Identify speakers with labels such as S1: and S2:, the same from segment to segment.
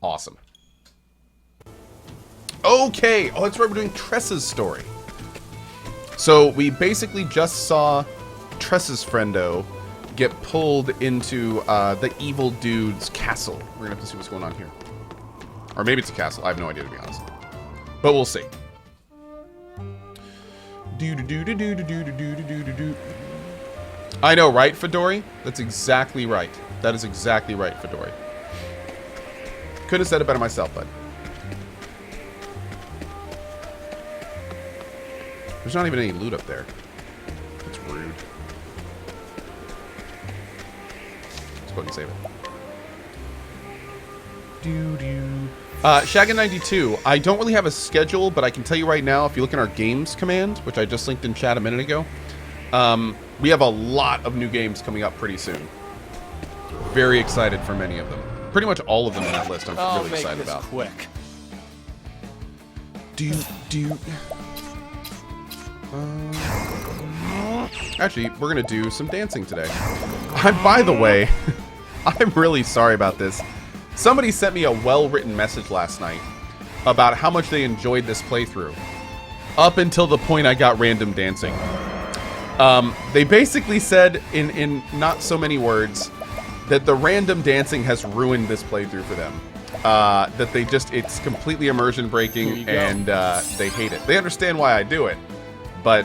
S1: Awesome. Okay. Oh, that's right. We're doing Tressa's story. So we basically just saw Tressa's friendo get pulled into the evil dude's castle. We're gonna have to see what's going on here. Or maybe it's a castle. I have no idea, to be honest. But we'll see. I know, right, Fedori? That's exactly right. That is exactly right, Fedori. Could have said it better myself, bud. There's not even any loot up there. That's rude. Let's go ahead and save it. Shagan92, I don't really have a schedule, but I can tell you right now, if you look in our games command, which I just linked in chat a minute ago, we have a lot of new games coming up pretty soon. Very excited for many of them. Pretty much all of them on that list I'm really excited about.
S2: Quick.
S1: Actually, we're gonna do some dancing today. By the way, I'm really sorry about this. Somebody sent me a well-written message last night about how much they enjoyed this playthrough. Up until the point I got random dancing. They basically said, in not so many words, that the random dancing has ruined this playthrough for them. That they just, it's completely immersion breaking, and they hate it. They understand why I do it, but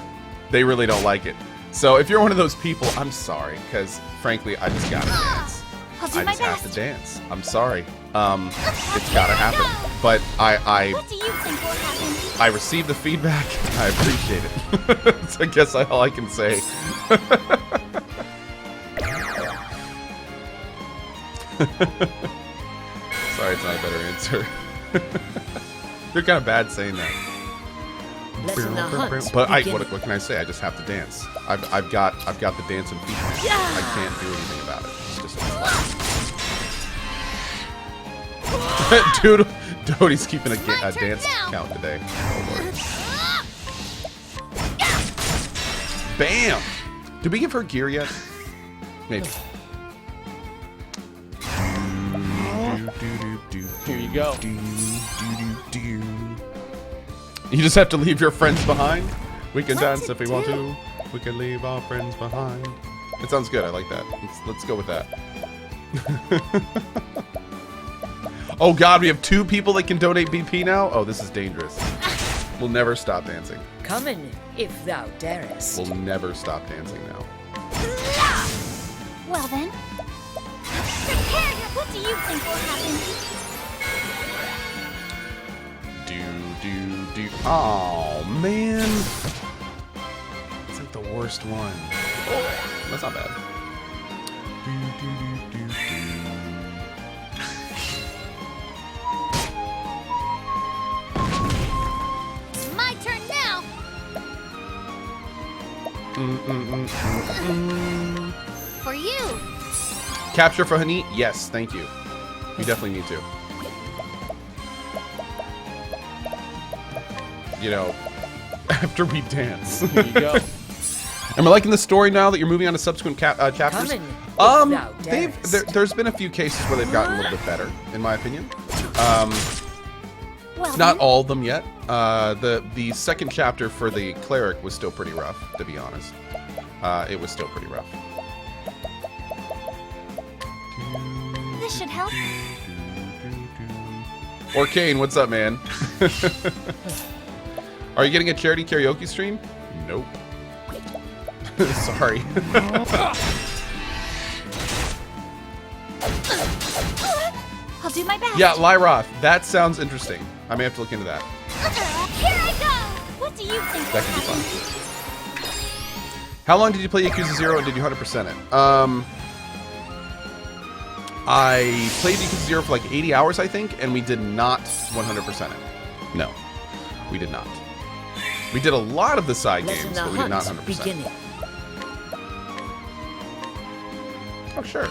S1: they really don't like it. So if you're one of those people, I'm sorry, because frankly, I just gotta dance. I just have to dance. I'm sorry. It's gotta happen. But
S3: What do you think will happen?
S1: I received the feedback. I appreciate it. So I guess that's all I can say. Sorry, it's not a better answer. You're kind of bad saying that. But what can I say? I just have to dance. I've got the dancing feet. I can't do anything about it. It's just Dude, Doty's keeping a dance count today. Oh Lord. Bam! Did we give her gear yet? Maybe.
S2: Here you go.
S1: You just have to leave your friends behind. We can dance if we want to. We can leave our friends behind. It sounds good. I like that. Let's go with that. Oh God, we have 2 people that can donate BP now? Oh, this is dangerous. We'll never stop dancing.
S4: Come in, if thou darest.
S1: We'll never stop dancing now.
S3: Well then, prepare your. What do you think will happen?
S1: Oh man, it's like the worst one. Oh, that's not bad.
S3: It's my turn now. For you.
S1: Capture for Honey? Yes, thank you. You definitely need to. You know, after we dance.
S2: Here you go.
S1: Am I liking the story now that you're moving on to subsequent chapters? There's been a few cases where they've gotten a little bit better, in my opinion. Not all of them yet. The second chapter for the cleric was still pretty rough, to be honest. It was still pretty rough.
S3: This should help.
S1: Orkane, what's up, man? Are you getting a charity karaoke stream? Nope. Sorry.
S3: I'll do my best.
S1: Yeah, Lyroth, that sounds interesting. I may have to look into that.
S3: Here I go. What do you think?
S1: That could be fun. How long did you play Yakuza 0 and did you 100% it? I played Yakuza 0 for like 80 hours, I think, and we did not 100% it. No, we did not. We did a lot of the side games, but we did not 100%. Oh, sure.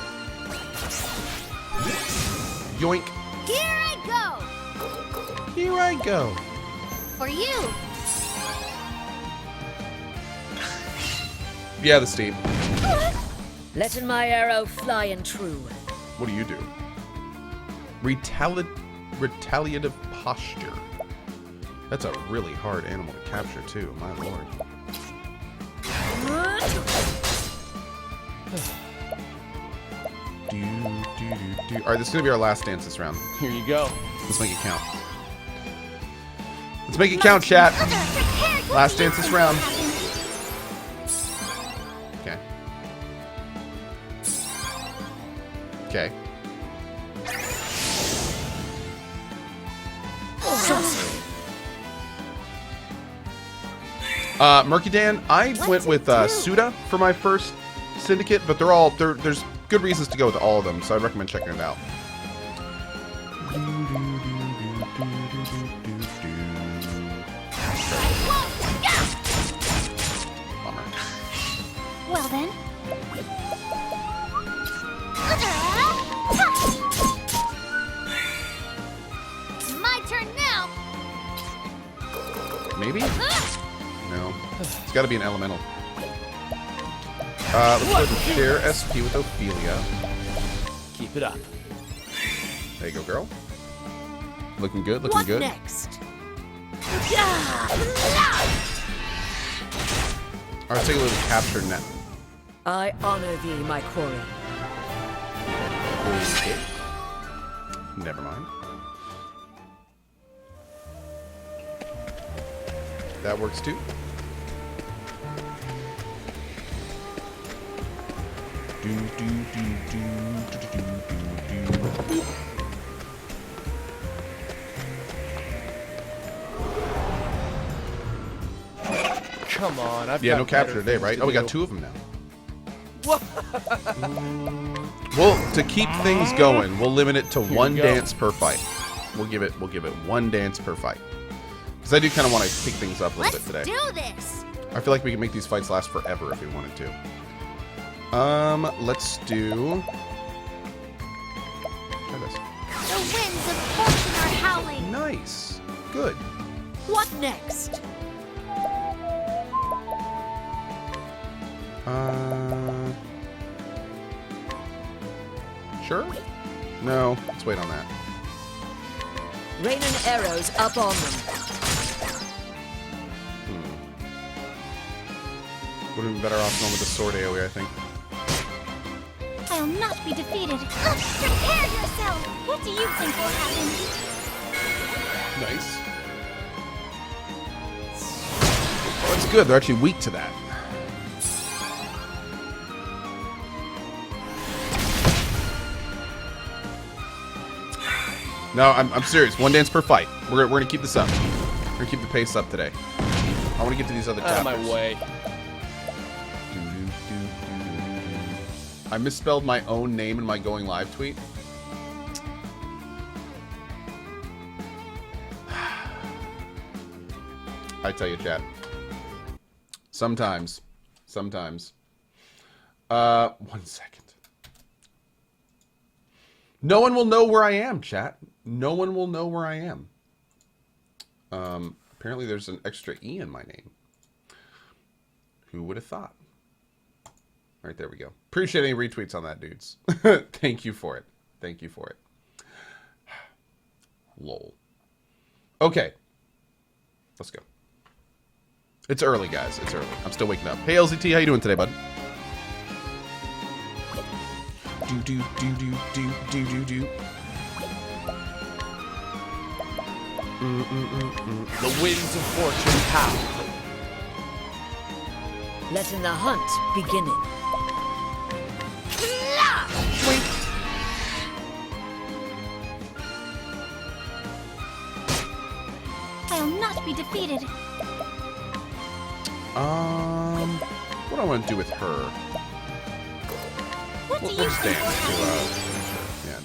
S1: Yoink.
S3: Here I go.
S1: Here I go.
S3: For you.
S1: Yeah, the steam.
S4: Letting my arrow fly and true.
S1: What do you do? retaliative posture. That's a really hard animal to capture, too. My lord. Alright, this is going to be our last dance this round.
S2: Here you go.
S1: Let's make it count. Let's make it count, chat. Last dance this round. Okay. Okay. Murky Dan, I went with Suda for my first syndicate, but there's good reasons to go with all of them, so I recommend checking it out. Bummer.
S3: Well then. My turn now.
S1: Maybe? No. It's got to be an elemental. Let's go ahead and share SP with Ophelia.
S2: Keep it up.
S1: There you go, girl. Looking good, looking good.
S4: What next?
S1: Alright, let's take a little capture net.
S4: I honor thee, my quarry.
S1: Okay. Never mind. That works too.
S2: Come on, I've
S1: Yeah,
S2: got
S1: no capture
S2: better
S1: today,
S2: things
S1: right?
S2: to
S1: Oh, we got
S2: do.
S1: 2 of them now. Well, to keep things going, we'll limit it to
S2: Here
S1: one
S2: you go.
S1: dance per fight. We'll give it one dance per fight. Because I do kind of want to pick things up a little
S3: Let's
S1: bit today.
S3: do this.
S1: I feel like we can make these fights last forever if we wanted to. Let's do. Try this.
S3: The winds of fortune are howling.
S1: Nice. Good.
S4: What next?
S1: Sure? No, let's wait on that.
S4: Raining arrows up on them.
S1: Would have been better off going with the sword AoE, I think.
S3: I'll not be defeated. Prepare yourself. What do you think will happen?
S1: Nice. Oh, that's good. They're actually weak to that. No, I'm serious. One dance per fight. We're gonna keep this up. We're gonna keep the pace up today. I want to get to these other
S2: Out of
S1: chapters.
S2: my way.
S1: I misspelled my own name in my going live tweet. I tell you, chat. Sometimes. 1 second. No one will know where I am, chat. No one will know where I am. Apparently there's an extra E in my name. Who would have thought? All right, there we go. Appreciate any retweets on that, dudes. Thank you for it. Thank you for it. Lol. Okay. Let's go. It's early, guys. It's early. I'm still waking up. Hey, LZT, how you doing today, bud? Do.
S2: The winds of fortune howl.
S4: Letting the hunt beginning.
S3: I'll not be defeated.
S1: What do I want to do with her?
S3: What do
S1: We'll
S3: you
S1: just
S3: think
S1: dance.
S3: will happen?
S1: Yeah,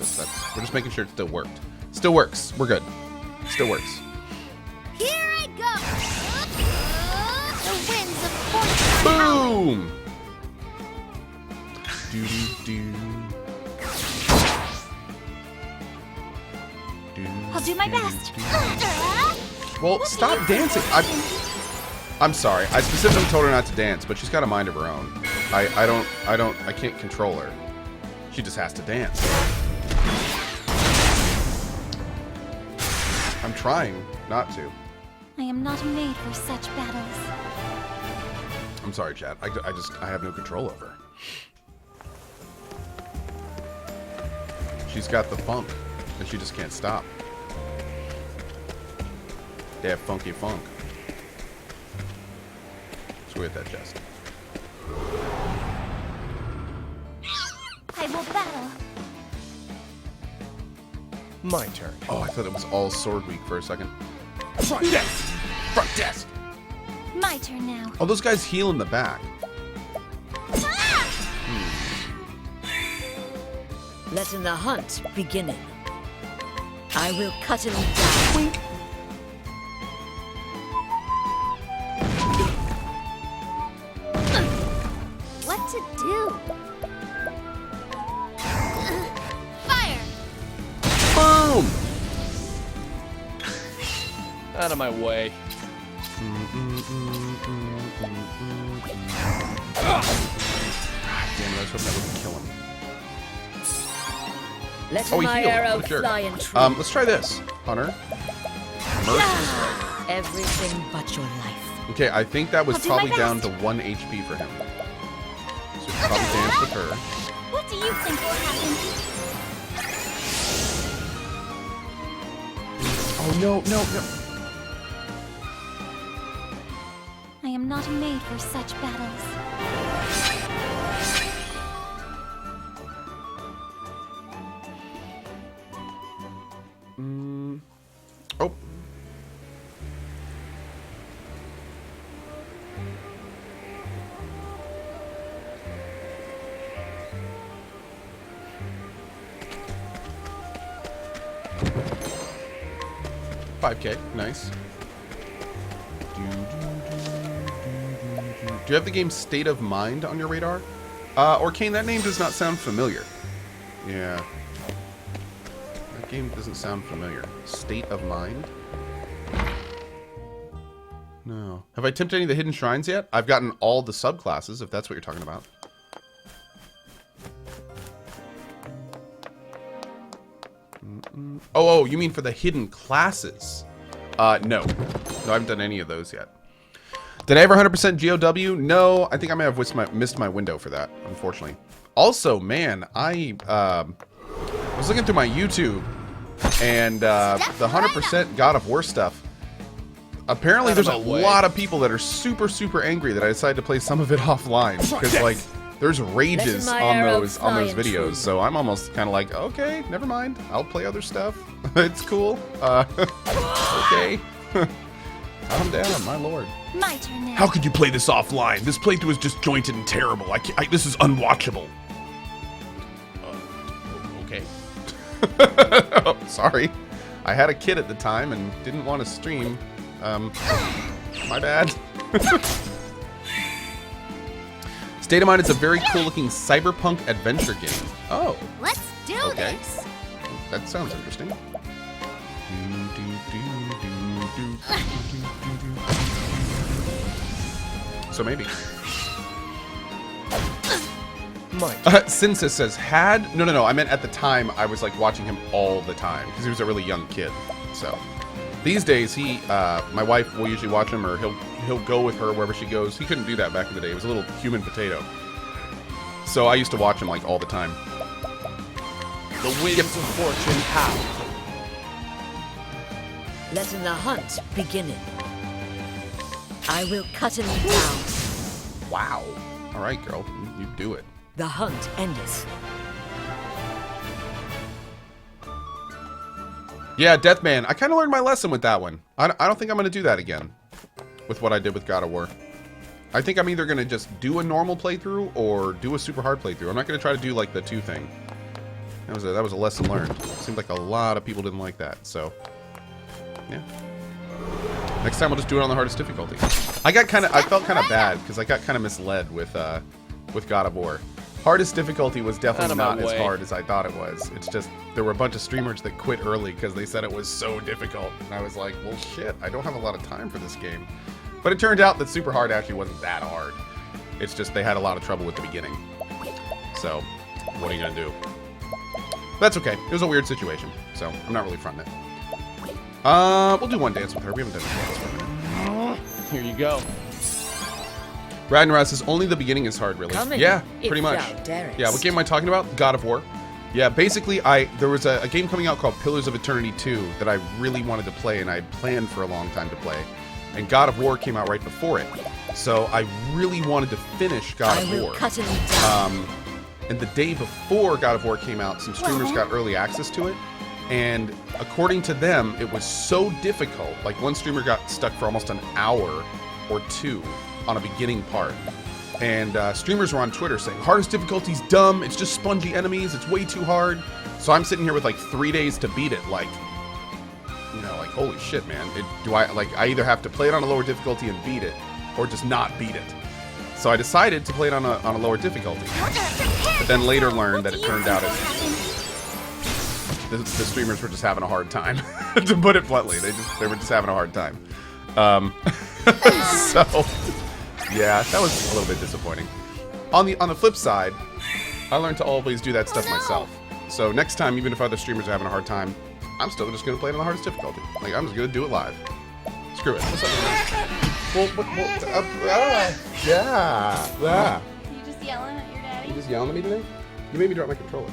S1: we're just making sure it still worked. Still works. We're good. Still works.
S3: Here I go. The winds of fortune are howling.
S1: Boom!
S3: I'll do my best.
S1: Well,
S3: What do
S1: stop
S3: you think
S1: dancing.
S3: will happen?
S1: I'm sorry. I specifically told her not to dance, but she's got a mind of her own. I can't control her. She just has to dance. I'm trying not to.
S3: I am not made for such battles.
S1: I'm sorry, chat. I have no control over her. She's got the funk, and she just can't stop. That funky funk. Let's go at that chest.
S3: I will battle.
S2: My turn.
S1: Oh, I thought it was all sword week for a second.
S2: Front desk! Front desk!
S3: My turn now.
S1: Oh, those guys heal in the back.
S4: Letting the hunt beginning. I will cut him down.
S3: What to do? Fire!
S1: Boom!
S2: Out of my way.
S1: Damn it, I was hoping that wouldn't kill him.
S4: Let
S1: Oh, he
S4: my
S1: healed.
S4: arrow
S1: What a jerk.
S4: fly and true.
S1: Let's try this, Hunter. Mercy.
S4: Everything but your life.
S1: Okay, I think that was
S3: I'll do my
S1: probably down to
S3: best.
S1: 1 HP for him. So we probably dance with her.
S3: What do you think will happen?
S1: Oh, no, no, no.
S3: I am not made for such battles.
S1: Oh. $5K, nice. Do you have the game State of Mind on your radar? Orcane, that name does not sound familiar. Yeah. That game doesn't sound familiar. State of Mind? No. Have I attempted any of the hidden shrines yet? I've gotten all the subclasses, if that's what you're talking about. Oh, you mean for the hidden classes? No. No, I haven't done any of those yet. Did I ever 100% GOW? No, I think I may have missed my window for that, unfortunately. Also, man, I was looking through my YouTube, and the 100% God of War stuff. Apparently, there's a lot of people that are super, super angry that I decided to play some of it offline because, like, there's rages on those videos. So I'm almost kind of like, okay, never mind. I'll play other stuff. It's cool. Okay. Calm down, my lord.
S3: My turn now.
S1: How could you play this offline? This playthrough is disjointed and terrible. This is unwatchable. Okay. Oh, sorry. I had a kid at the time and didn't want to stream. My bad. State of Mind is a very cool looking cyberpunk adventure game. Oh.
S3: Let's do
S1: Okay.
S3: this.
S1: That sounds interesting. So maybe.
S2: My
S1: Sinsis says, had... No. I meant at the time, I was like watching him all the time because he was a really young kid. So these days, my wife will usually watch him, or he'll go with her wherever she goes. He couldn't do that back in the day. He was a little human potato. So I used to watch him like all the time.
S2: The winds of fortune howl.
S4: Letting the hunt beginning. I will cut him down.
S1: Wow. All right, girl, you do it.
S4: The hunt endeth.
S1: Yeah, Deathman. I kind of learned my lesson with that one. I don't think I'm going to do that again with what I did with God of War. I think I'm either going to just do a normal playthrough or do a super hard playthrough. I'm not going to try to do like the 2 thing. That was a lesson learned. Seemed like a lot of people didn't like that. So, yeah. Next time we'll just do it on the hardest difficulty. I felt kind of bad because I got kind of misled with God of War. Hardest difficulty was definitely not as hard as I thought it was. It's just there were a bunch of streamers that quit early because they said it was so difficult. And I was like, well, shit, I don't have a lot of time for this game. But it turned out that super hard actually wasn't that hard. It's just they had a lot of trouble with the beginning. So, what are you going to do? That's okay. It was a weird situation, so I'm not really fronting it. We'll do one dance with her. We haven't done a dance with her.
S2: Here you go.
S1: Ragnaros says only the beginning is hard, really.
S4: Come in,
S1: Yeah,
S4: if
S1: pretty much.
S4: thou darest.
S1: Yeah, what game am I talking about? God of War. Yeah, basically, there was a game coming out called Pillars of Eternity 2 that I really wanted to play, and I had planned for a long time to play. And God of War came out right before it. So I really wanted to finish God of War.
S4: Cut him down.
S1: And the day before God of War came out, some streamers got early access to it. And according to them, it was so difficult. Like, one streamer got stuck for almost an hour or two on a beginning part. And streamers were on Twitter saying, hardest difficulty's dumb, it's just spongy enemies, it's way too hard. So I'm sitting here with like 3 days to beat it, like, you know, like, holy shit, man. I either have to play it on a lower difficulty and beat it, or just not beat it. So I decided to play it on a lower difficulty. But then later learned that it turned out the streamers were just having a hard time. To put it bluntly, they were just having a hard time. So yeah, that was a little bit disappointing. On the flip side, I learned to always do that stuff myself. So next time, even if other streamers are having a hard time, I'm still just gonna play it on the hardest difficulty. Like, I'm just gonna do it live. Screw it. What's up, man? Yeah.
S3: You just yelling at your daddy?
S1: You just yelling at me today? You made me drop my controller.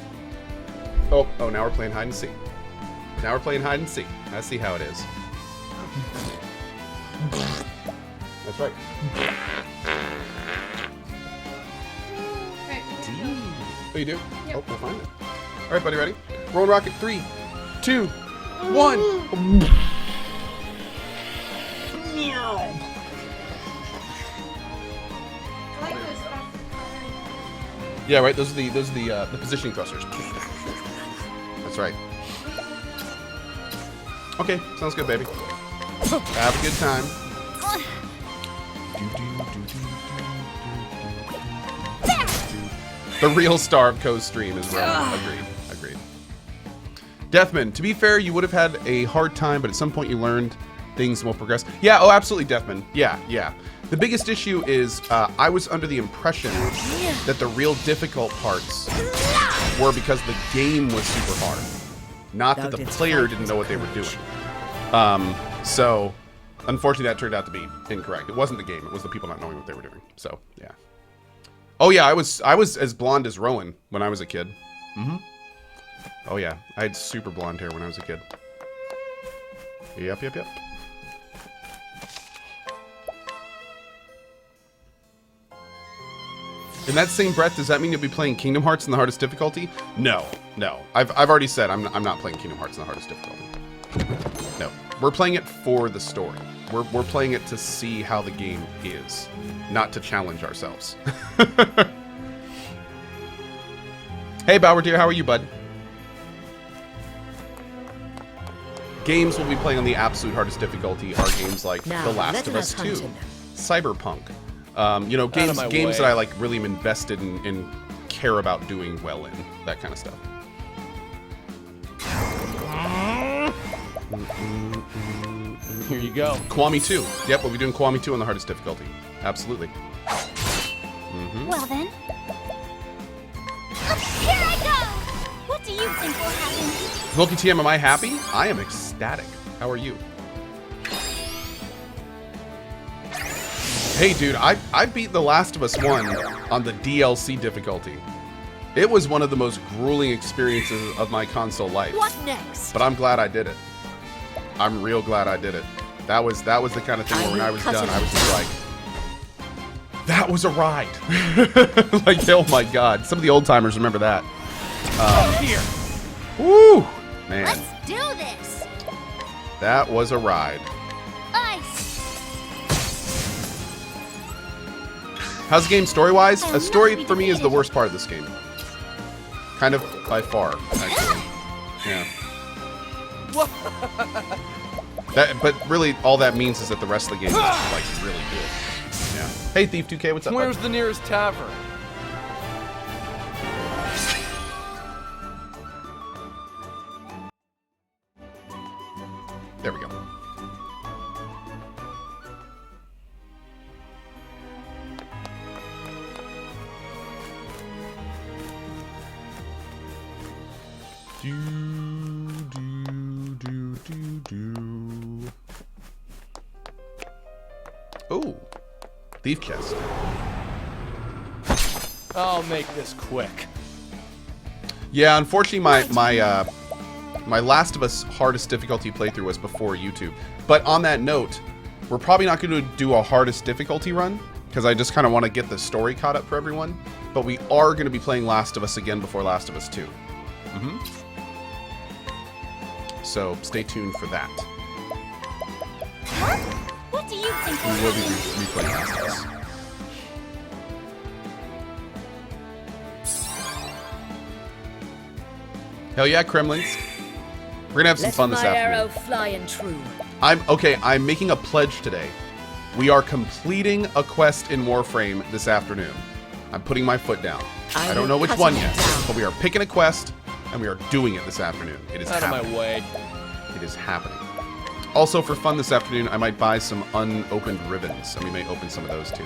S1: Oh, now we're playing hide and seek. Now we're playing hide and seek. I see how it is. That's right. Oh, you do?
S3: Yep.
S1: Oh, we'll find it. All right, buddy, ready? Rolling rocket. 3, 2, 1. Yeah, right. Those are the positioning thrusters. That's right. Okay, sounds good, baby. Have a good time. The real star of Co's stream is Roman. Agreed. Deathman, to be fair, you would have had a hard time, but at some point you learned things will progress. Yeah, oh, absolutely, Deathman. Yeah. The biggest issue is I was under the impression that the real difficult parts were because the game was super hard. Not that the player didn't know what they were doing. So, unfortunately, that turned out to be incorrect. It wasn't the game. It was the people not knowing what they were doing. So, yeah. Oh, yeah, I was as blonde as Rowan when I was a kid. Mm-hmm. Oh, yeah. I had super blonde hair when I was a kid. Yep. In that same breath, does that mean you'll be playing Kingdom Hearts in the hardest difficulty? No. I've already said I'm not playing Kingdom Hearts in the hardest difficulty. No. We're playing it for the story. We're playing it to see how the game is, not to challenge ourselves. Hey, Bauer dear, how are you, bud? Games we'll be playing on the absolute hardest difficulty are games like The Last of Us 2, Cyberpunk. Games that I like really am invested in and care about doing well in, that kind of stuff.
S2: Here you go.
S1: Kiwami 2. Yep, we'll be doing Kiwami 2 on the hardest difficulty. Absolutely.
S3: Well then. Here I go! What do you think will happen?
S1: Volky TM, am I happy? I am ecstatic. How are you? Hey, dude, I beat The Last of Us 1 on the DLC difficulty. It was one of the most grueling experiences of my console life.
S4: What next?
S1: But I'm glad I did it. I'm real glad I did it. That was the kind of thing where when I was done, I was just like, that was a ride. Like, oh my god. Some of the old timers remember that.
S2: Here.
S1: Woo! Man.
S3: Let's do this!
S1: That was a ride.
S3: Ice!
S1: How's the game story-wise? A story for me is the worst part of this game. Kind of by far, actually. Yeah. But really, all that means is that the rest of the game is like really good. Yeah. Hey, Thief 2K, what's up?
S2: Where's
S1: bud?
S2: the nearest tavern?
S1: There we go. Do. Thief chest.
S2: I'll make this quick.
S1: Yeah, unfortunately, my Last of Us hardest difficulty playthrough was before YouTube. But on that note, we're probably not going to do a hardest difficulty run, because I just kind of want to get the story caught up for everyone. But we are going to be playing Last of Us again before Last of Us 2. So stay tuned for that.
S3: What do you think
S1: We
S3: will
S1: will be
S3: happen?
S1: replaying Last of Us. Hell yeah, Kremlings. We're gonna have some
S4: Let
S1: fun this
S4: my
S1: afternoon.
S4: arrow fly and true.
S1: I'm making a pledge today. We are completing a quest in Warframe this afternoon. I'm putting my foot down. I don't know which one yet, but we are picking a quest and we are doing it this afternoon. It is
S2: Out of
S1: happening.
S2: my way.
S1: It is happening. Also, for fun this afternoon, I might buy some unopened ribbons, and we may open some of those too.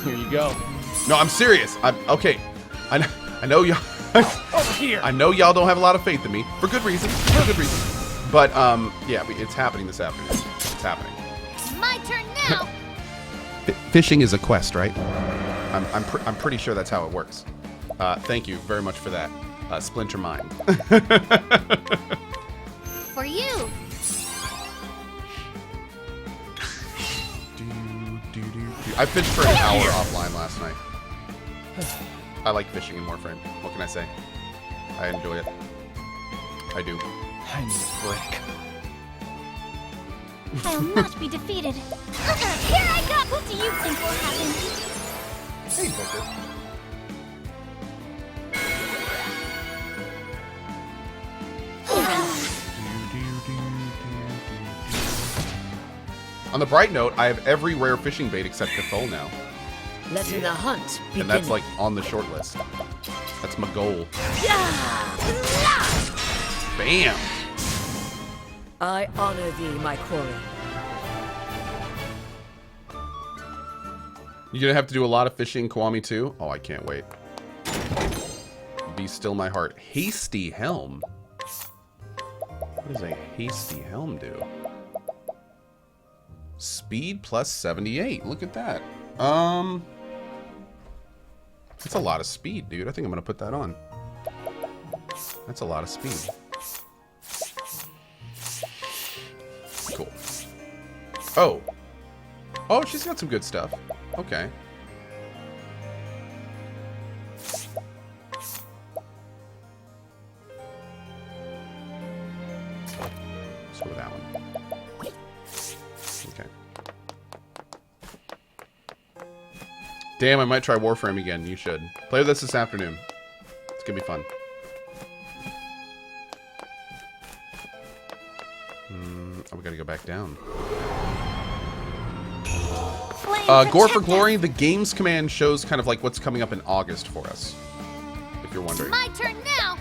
S2: Here you go.
S1: No, I'm serious. Okay. I know y'all.
S2: Over here.
S1: I know y'all don't have a lot of faith in me for good reason. For good reason. But yeah, it's happening this afternoon. It's happening.
S3: My turn now.
S1: Fishing is a quest, right? I'm pretty sure that's how it works. Thank you very much for that, Splinter Mind.
S3: For you.
S1: I fished for an hour offline last night. I like fishing in Warframe. What can I say? I enjoy it. I do.
S2: I need a break.
S3: I'll not be defeated. Here I go. What do you think will happen?
S1: Hey, Booker. On the bright note, I have every rare fishing bait except Cathol now.
S4: Letting the hunt begin.
S1: And that's like on the short list. That's my goal. Bam!
S4: I honor thee, my quarry.
S1: You're gonna have to do a lot of fishing, Kiwami, too? Oh, I can't wait. Be still my heart. Hasty Helm? What does a hasty helm do? Speed plus 78. Look at that. That's a lot of speed, dude. I think I'm gonna put that on. That's a lot of speed. Cool. Oh. Oh, she's got some good stuff. Okay. Let's go with that one. Okay. Damn, I might try Warframe again. You should. Play with us this afternoon. It's gonna be fun. Oh, we gotta go back down. Gore for Glory, the games command shows kind of like what's coming up in August for us, if you're wondering.
S3: My turn now.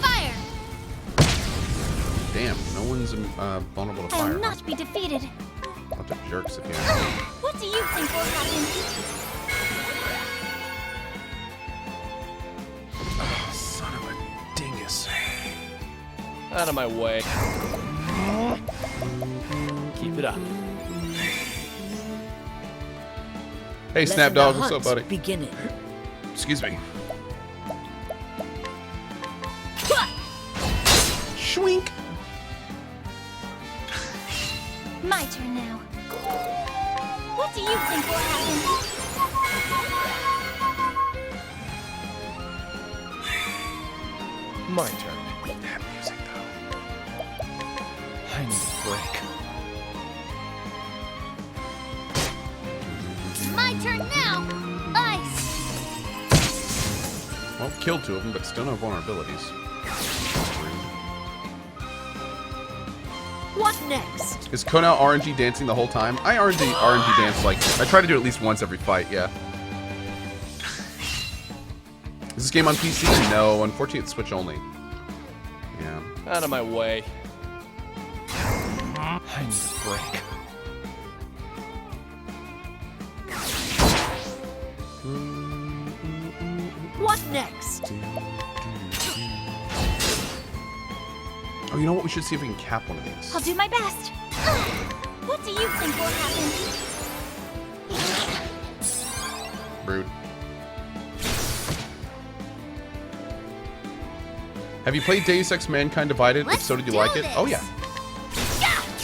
S3: Fire.
S1: Damn, no one's vulnerable to
S3: I'll
S1: fire.
S3: not be defeated.
S1: Bunch of jerks if you ask me.
S3: What do you think will happen?
S1: Son of a dingus.
S2: Out of my way. Keep it up.
S1: Hey,
S4: Letting
S1: Snapdog,
S4: the
S1: what's up,
S4: hunt
S1: buddy?
S4: beginning.
S1: Excuse me. Schwink.
S3: My turn now. What do you think will happen?
S2: My turn.
S1: That music, though.
S2: I need a break.
S3: My turn now. Ice.
S1: Well, killed two of them, but still no vulnerabilities.
S4: What next?
S1: Is Kona RNG dancing the whole time? I RNG dance like I try to do it at least once every fight. Yeah. Is this game on PC? No, unfortunately, it's Switch only. Yeah.
S2: Out of my way. I need a break.
S4: What next?
S1: Oh you know what? We should see if we can cap one of these.
S3: I'll do my best. What do you think will happen?
S1: Rude. Have you played Deus Ex Mankind Divided? If so, did you like it? Oh, yeah.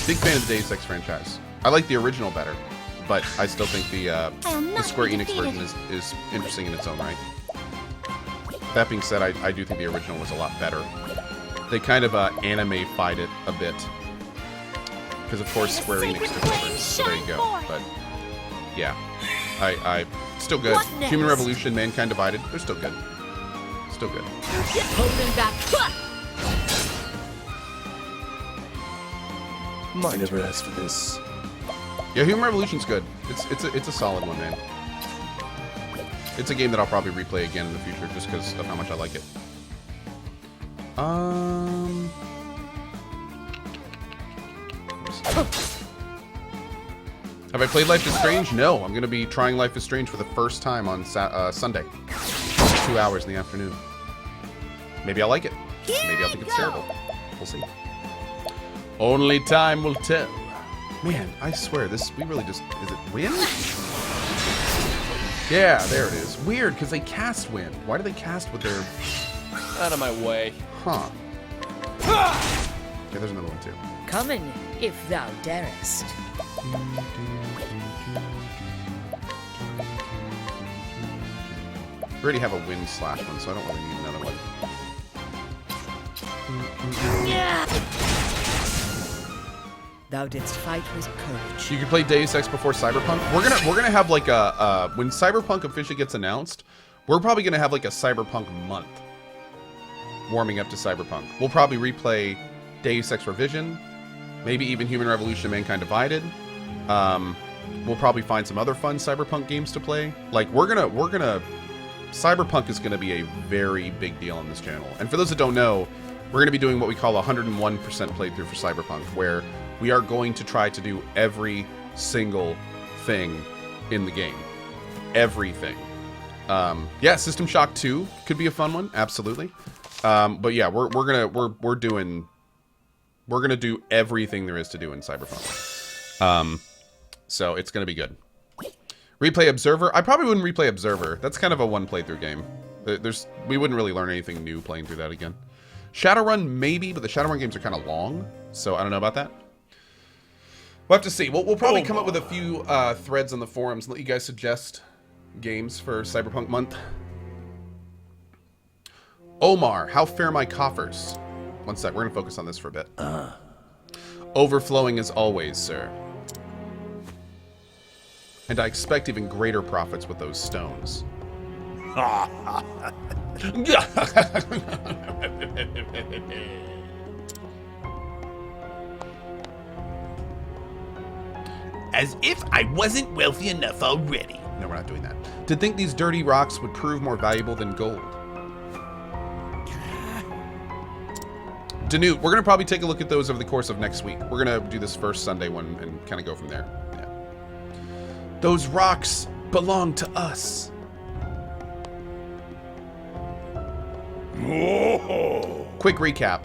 S1: Big fan of the Deus Ex franchise. I like the original better, but I still think the Square Enix version is interesting in its own right. That being said, I do think the original was a lot better. They kind of anime-fied it a bit. Because, of course, Square Enix took over, so there you go. But, yeah. I still good. Human Revolution, Mankind Divided, they're still good. Still good.
S4: Holding back.
S2: Might never ask for this.
S1: Yeah, Human Revolution's good. It's a solid one, man. It's a game that I'll probably replay again in the future just because of how much I like it. Have I played Life is Strange? No, I'm going to be trying Life is Strange for the first time on Sunday. 2 hours in the afternoon. Maybe I'll like it. Maybe I'll think it's terrible. We'll see. Only time will tell. Man, I swear, we really just... Is it wind? Yeah, there it is. Weird, because they cast wind. Why do they cast with their...
S2: Out of my way.
S1: Huh. Okay, there's another one, too.
S4: Come in, if thou darest.
S1: We already have a wind slash one, so I don't really need another one.
S4: Thou didst fight with courage.
S1: You can play Deus Ex before Cyberpunk. We're gonna have like a when Cyberpunk officially gets announced, we're probably gonna have like a Cyberpunk month. Warming up to Cyberpunk. We'll probably replay Deus Ex Revision, maybe even Human Revolution, Mankind Divided. We'll probably find some other fun Cyberpunk games to play. Like we're gonna Cyberpunk is gonna be a very big deal on this channel. And for those that don't know, we're gonna be doing what we call 101% playthrough for Cyberpunk, where we are going to try to do every single thing in the game. Everything. Yeah, System Shock 2 could be a fun one, absolutely. But yeah, we're gonna do everything there is to do in Cyberpunk. So it's gonna be good. Replay Observer. I probably wouldn't replay Observer. That's kind of a one playthrough game. We wouldn't really learn anything new playing through that again. Shadowrun maybe, but the Shadowrun games are kind of long, so I don't know about that. We'll have to see. We'll probably come up with a few threads on the forums and let you guys suggest games for Cyberpunk month. Omar, how fare my coffers? One sec, we're gonna focus on this for a bit. Overflowing as always, sir. And I expect even greater profits with those stones.
S5: As if I wasn't wealthy enough already.
S1: No, we're not doing that. To think these dirty rocks would prove more valuable than gold. Danute, we're going to probably take a look at those over the course of next week. We're going to do this first Sunday one and kind of go from there. Yeah. Those rocks belong to us.
S5: Oh.
S1: Quick recap.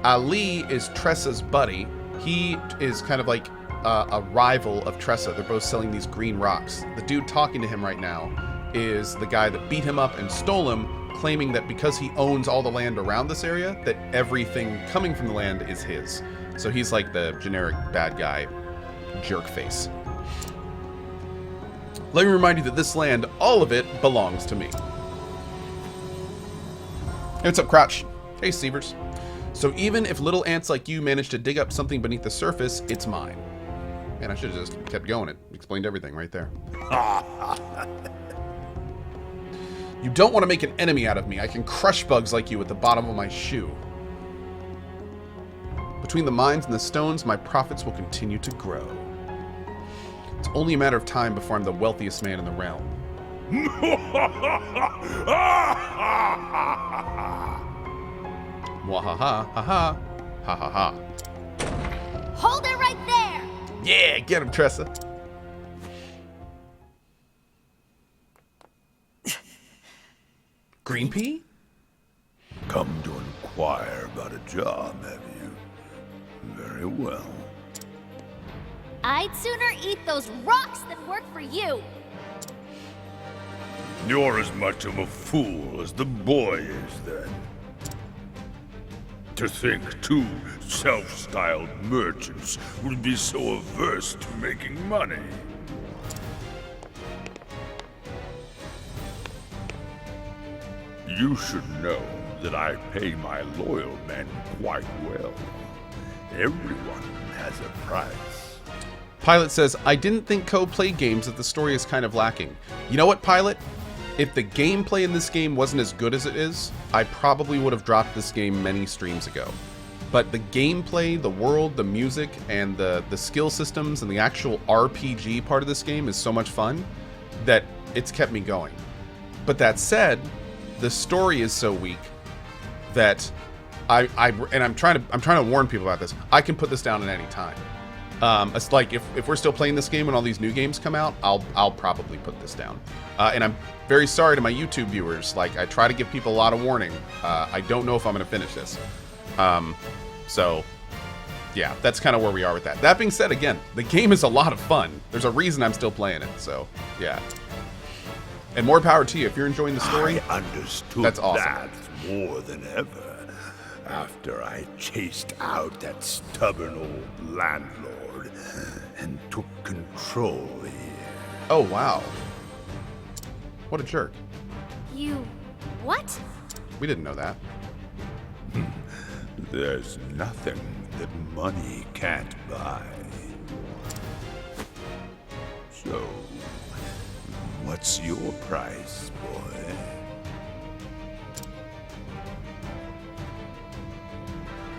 S1: Ali is Tressa's buddy. He is kind of like a rival of Tressa. They're both selling these green rocks. The dude talking to him right now is the guy that beat him up and stole him, claiming that because he owns all the land around this area, that everything coming from the land is his. So he's like the generic bad guy, jerk face. Let me remind you that this land, all of it, belongs to me. Hey, what's up, Crouch? Hey, Sievers. So even if little ants like you manage to dig up something beneath the surface, it's mine. Man, I should have just kept going. It explained everything right there. You don't want to make an enemy out of me. I can crush bugs like you at the bottom of my shoe. Between the mines and the stones, my profits will continue to grow. It's only a matter of time before I'm the wealthiest man in the realm. Mwahaha, ha ha ha.
S3: Hold it right there!
S1: Yeah, get him, Tressa. Green pea?
S5: Come to inquire about a job, have you?
S6: Very well.
S3: I'd sooner eat those rocks than work for you.
S6: You're as much of a fool as the boy is, then. To think two self-styled merchants would be so averse to making money. You should know that I pay my loyal men quite well. Everyone has a price.
S1: Pilot says, I didn't think Co played games if the story is kind of lacking. You know what, Pilot? If the gameplay in this game wasn't as good as it is, I probably would have dropped this game many streams ago. But the gameplay, the world, the music, and the skill systems and the actual RPG part of this game is so much fun that it's kept me going. But that said, the story is so weak that I'm trying to warn people about this. I can put this down at any time. It's like if we're still playing this game when all these new games come out, I'll probably put this down. And I'm very sorry to my YouTube viewers. Like, I try to give people a lot of warning. I don't know if I'm going to finish this. So, yeah, that's kind of where we are with that. That being said, again, the game is a lot of fun. There's a reason I'm still playing it. So, yeah. And more power to you. If you're enjoying the story,
S6: I understood
S1: that's awesome.
S6: that more than ever after I chased out that stubborn old landlord and took control here.
S1: Oh, wow. What a jerk.
S3: You... what?
S1: We didn't know that.
S6: There's nothing that money can't buy. So, what's your price, boy?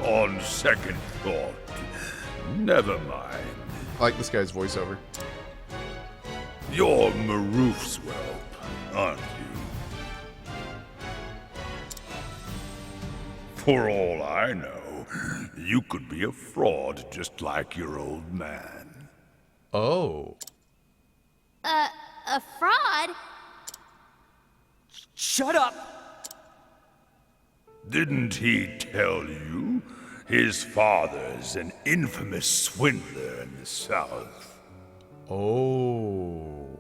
S6: On second thought, never mind.
S1: I like this guy's voiceover.
S6: You're Maroof's whelp, aren't you? For all I know, you could be a fraud just like your old man.
S1: Oh.
S3: A fraud?
S2: Shut up!
S6: Didn't he tell you? His father's an infamous swindler in the South.
S1: Oh.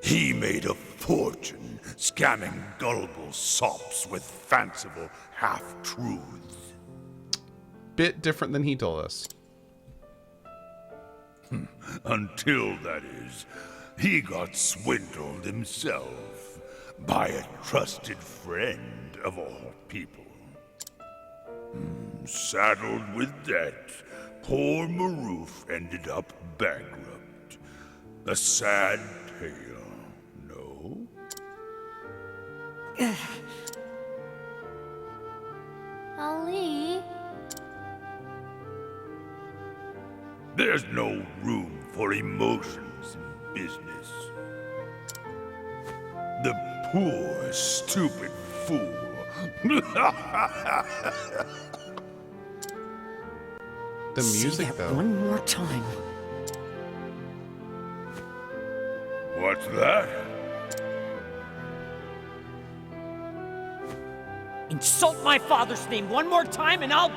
S6: He made a fortune scamming gullible sops with fanciful half-truths.
S1: Bit different than he told us.
S6: Until, that is, he got swindled himself by a trusted friend of all people. Saddled with debt, poor Maroof ended up bankrupt. A sad tale, no?
S3: Ali?
S6: There's no room for emotions in business. The poor, stupid fool.
S1: The music,
S4: Say that
S1: though.
S4: one more time.
S6: What's that?
S2: Insult my father's name one more time and I'll...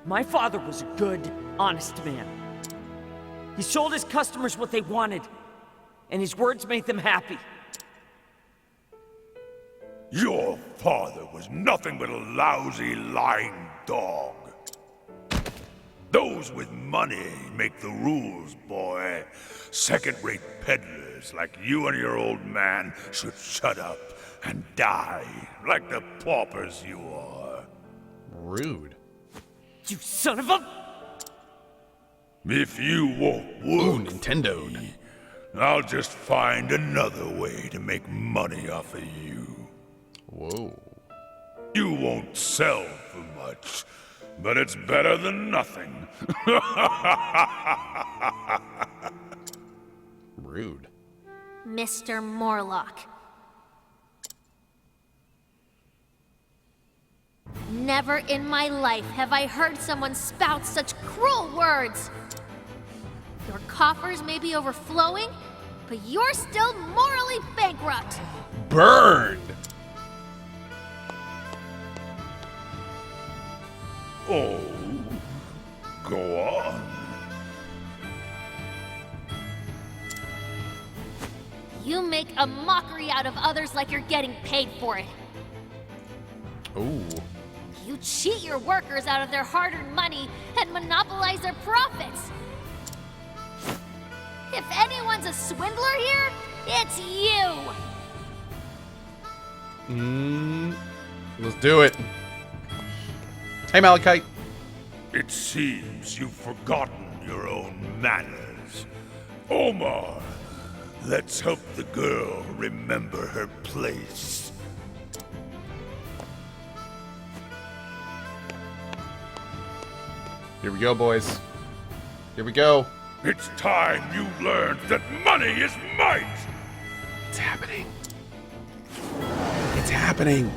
S2: My father was a good, honest man. He sold his customers what they wanted, and his words made them happy.
S6: Your father was nothing but a lousy, lying dog. Those with money make the rules, boy. Second-rate peddlers like you and your old man should shut up and die like the paupers you are.
S1: Rude.
S2: You son of a...
S6: If you won't
S1: Ooh,
S6: work
S1: Nintendo.
S6: for me, I'll just find another way to make money off of you.
S1: Whoa.
S6: You won't sell for much, but it's better than nothing.
S1: Rude.
S3: Mr. Morlock. Never in my life have I heard someone spout such cruel words. Your coffers may be overflowing, but you're still morally bankrupt.
S1: Burned.
S6: Oh, go on.
S3: You make a mockery out of others like you're getting paid for it.
S1: Ooh.
S3: You cheat your workers out of their hard-earned money and monopolize their profits. If anyone's a swindler here, it's you!
S1: Let's do it. Hey, Malachite.
S6: It seems you've forgotten your own manners. Omar, let's help the girl remember her place.
S1: Here we go, boys. Here we go.
S6: It's time you learned that money is might!
S1: It's happening. It's happening.